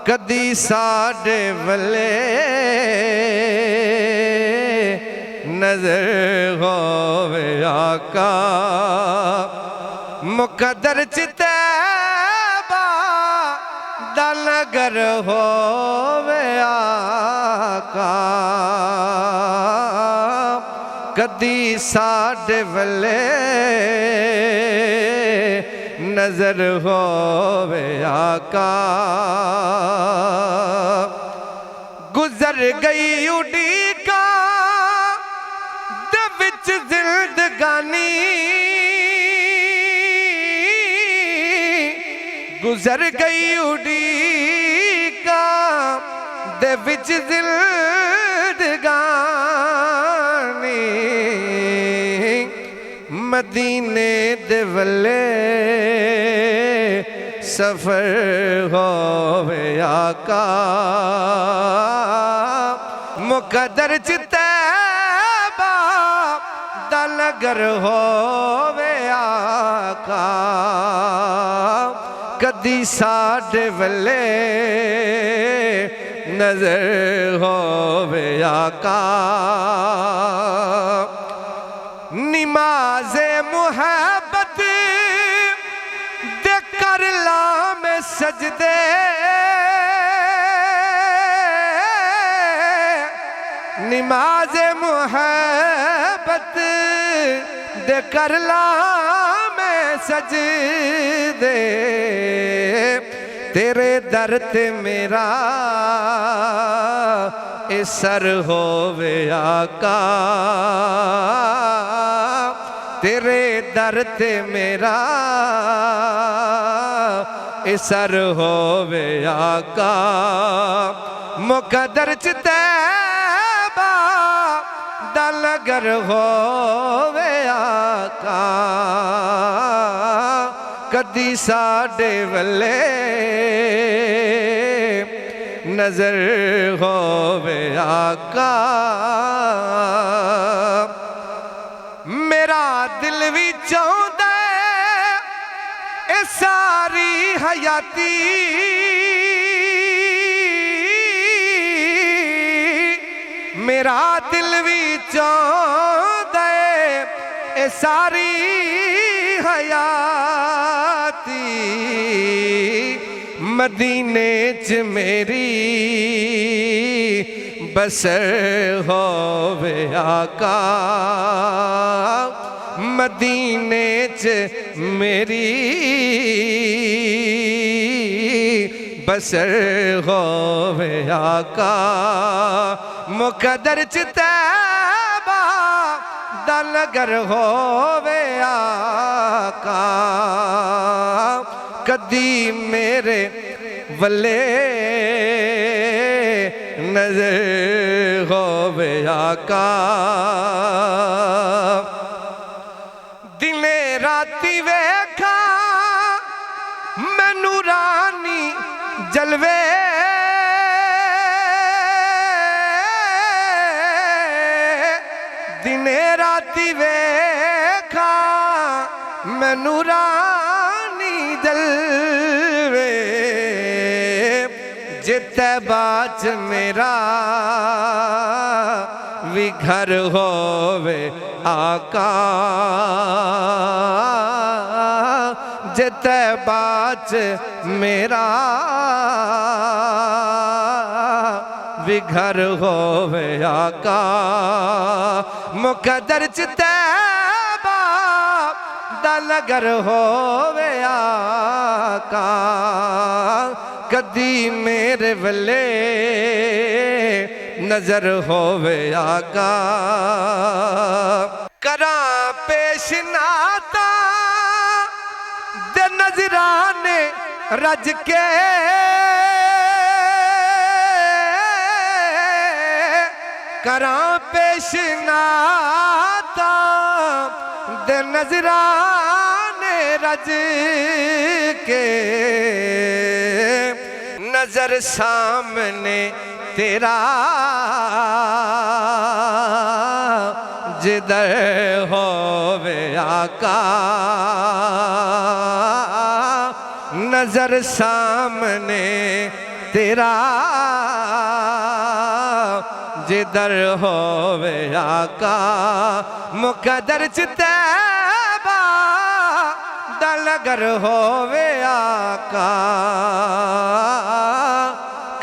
कदी साडे वले नजर होवे आका मुकद्दर च तैबा दा नगर होवे आका कदी साडे वले नजर होवे आका गुजर गई उड़ीका दे विच जिंदगानी गुजर गई उड़ीका दे विच जिंदगानी मदीने दे वले सफर होवे आका मुकद्दर च तैबा दा नगर होवे आका कदी साडे वले नजर होवे आका निमाज़े मुहब्बत दे कर ला में सजदे निमाज़े मुहब्बत दे कर ला में सजदे तेरे दर ते मेरा ए सर होवे आका तेरे दर ते मेरा ए सर होवे आका मुकद्दर च तैबा दा नगर होवे आका कदी साडे वले नजर होवे आका मेरा दिल भी चाहता है सारी हयाती मेरा दिल भी चाहता है सारी हयाती मदीने च मेरी बसर होवे आका मदीने च मेरी बसर होवे आका मुकद्दर च तैबा दा नगर होवे आका कदी मेरे वले नजर होवे आका दिने राती वेखा मैनू रानी जलवे दिने राती वेखा मैनू रानी जलवे जिते बाच मेरा भी घर होवे आका जिते बाच मेरा भी घर होवे आका मुकद्दर च तैबा दा नगर होवे आका कदी मेरे वले नजर होवे आका करा पेश नाता दे नजराने रज के करा पेश नाता दे नजराने रज के नजर सामने तेरा जिधर होवे आका नजर सामने तेरा जिधर होवे आका मुकद्दर च तैबा दा नगर होवे आका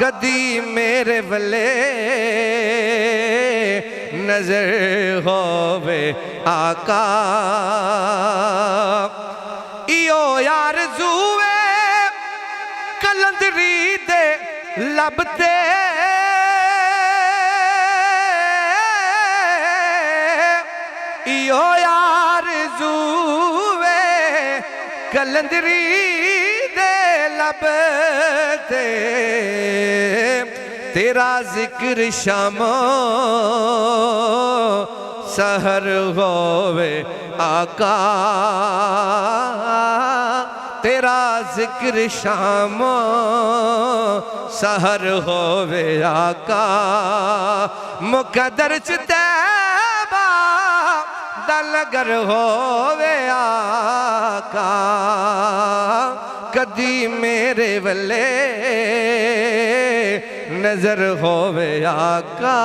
कदी मेरे वले नजर होवे आका इयो यार जुए कलंदरी दे लबते इयो यार जुए कलंदरी दे लबते तेरा जिक्र शामो सहर होवे आका तेरा जिक्र शामो सहर होवे आका मुकद्दर च तैबा दा नगर होवे आका कदी मेरे वले नजर होवे आका।